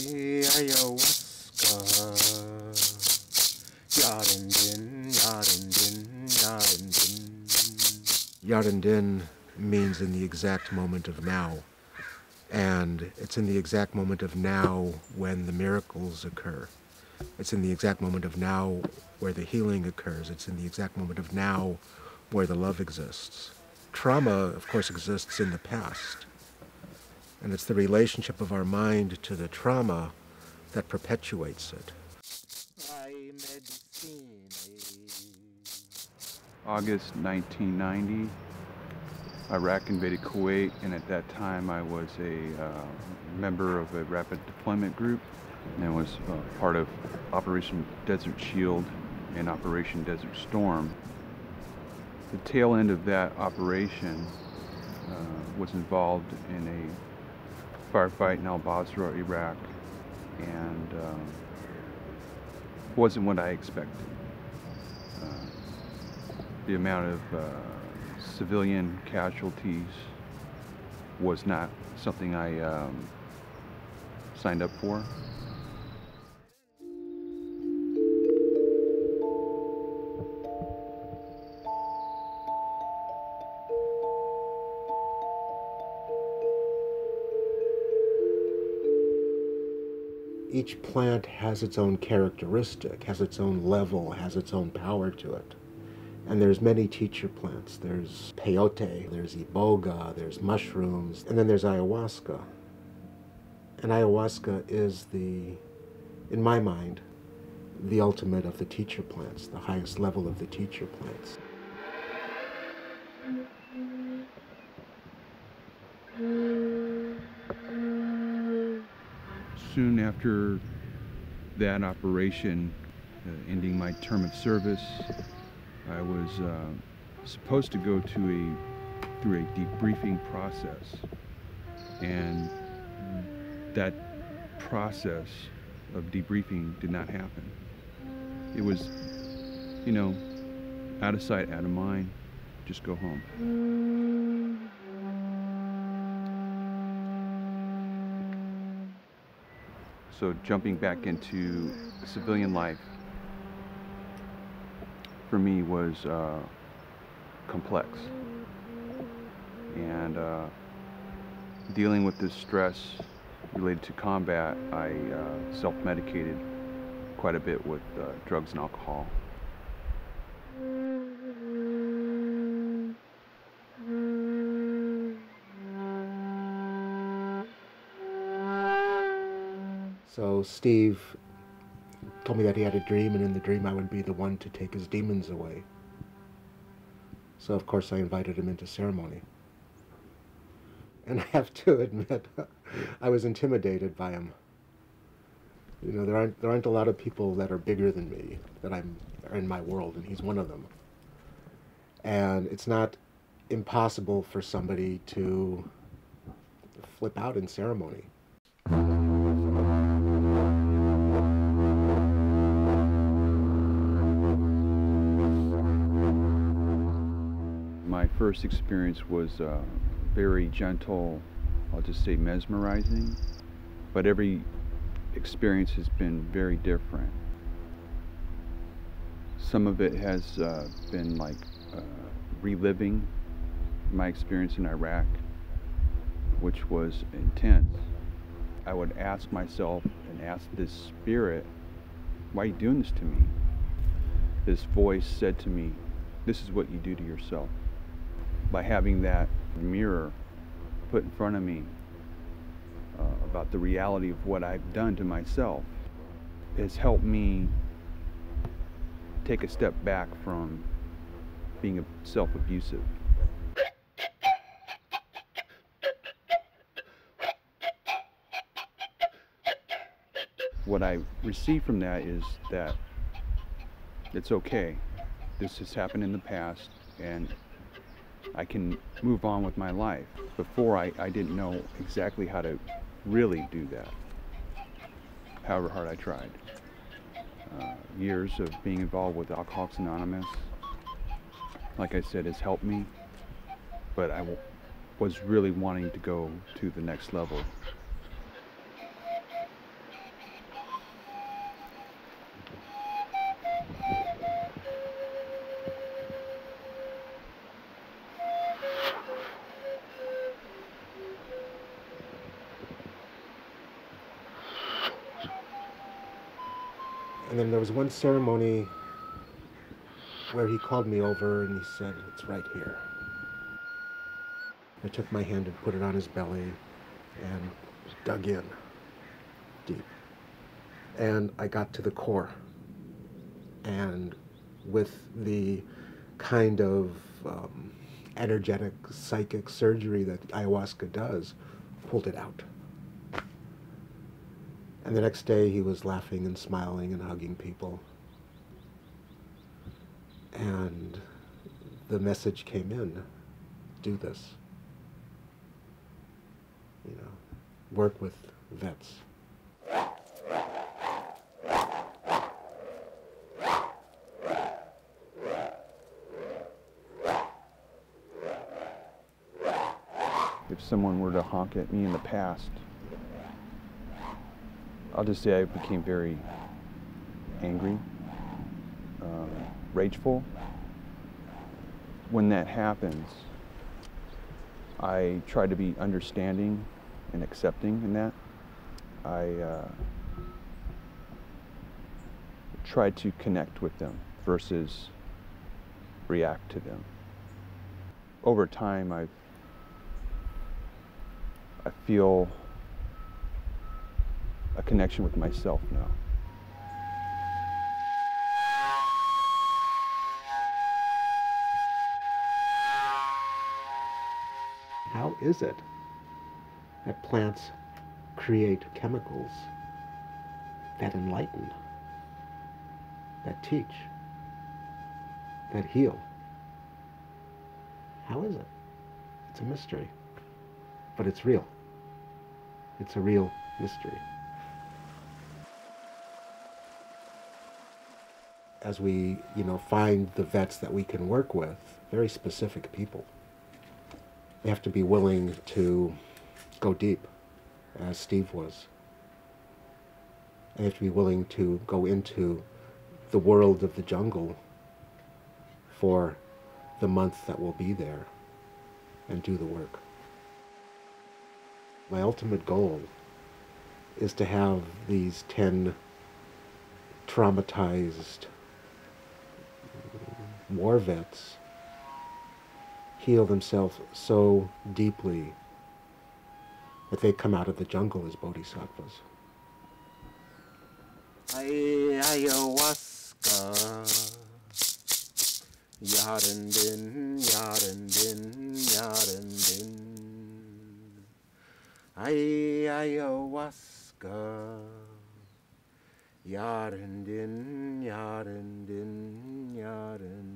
ayahuasca. Yarindin, Yarindin, Yarindin. Yarindin means in the exact moment of now. And it's in the exact moment of now when the miracles occur. It's in the exact moment of now where the healing occurs. It's in the exact moment of now where the love exists. Trauma, of course, exists in the past. And it's the relationship of our mind to the trauma that perpetuates it. August 1990, Iraq invaded Kuwait, and at that time I was a member of a rapid deployment group and was part of Operation Desert Shield and Operation Desert Storm. The tail end of that operation was involved in a firefight in al-Basra, Iraq, and wasn't what I expected. The amount of civilian casualties was not something I signed up for. Each plant has its own characteristic, has its own level, has its own power to it. And there's many teacher plants. There's peyote, there's iboga, there's mushrooms, and then there's ayahuasca. And ayahuasca is in my mind, the ultimate of the teacher plants, the highest level of the teacher plants. Soon after that operation, ending my term of service, I was supposed to go through a debriefing process, and that process of debriefing did not happen. It was, out of sight, out of mind, just go home. So jumping back into civilian life for me was complex, and dealing with this stress related to combat, I self-medicated quite a bit with drugs and alcohol. So Steve told me that he had a dream, and in the dream I would be the one to take his demons away. So of course I invited him into ceremony. And I have to admit, I was intimidated by him. There aren't a lot of people that are bigger than me that are in my world, and he's one of them. And it's not impossible for somebody to flip out in ceremony. My first experience was very gentle, I'll just say mesmerizing, but every experience has been very different. Some of it has been like reliving my experience in Iraq, which was intense. I would ask myself and ask this spirit, why are you doing this to me? This voice said to me, this is what you do to yourself. By having that mirror put in front of me about the reality of what I've done to myself, has helped me take a step back from being self-abusive. What I received from that is that it's okay. This has happened in the past, and I can move on with my life. Before, I didn't know exactly how to really do that, however hard I tried. Years of being involved with Alcoholics Anonymous, like I said, has helped me, but I was really wanting to go to the next level. And then there was one ceremony where he called me over and he said, "It's right here." I took my hand and put it on his belly and dug in deep. And I got to the core. And with the kind of energetic psychic surgery that ayahuasca does, pulled it out. And the next day he was laughing and smiling and hugging people. And the message came in, do this. You know, work with vets. If someone were to honk at me in the past, I'll just say I became very angry, rageful. When that happens, I try to be understanding and accepting in that. I try to connect with them versus react to them. Over time, I feel a connection with myself now. How is it that plants create chemicals that enlighten, that teach, that heal? How is it? It's a mystery, but it's real. It's a real mystery. As we, find the vets that we can work with, very specific people, they have to be willing to go deep, as Steve was. They have to be willing to go into the world of the jungle for the month that we'll be there and do the work. My ultimate goal is to have these 10 traumatized war vets heal themselves so deeply that they come out of the jungle as bodhisattvas. Ayahuasca, Yarindin, Yarindin, Yarindin. Ayahuasca, Yarindin, Yarindin, Yarindin.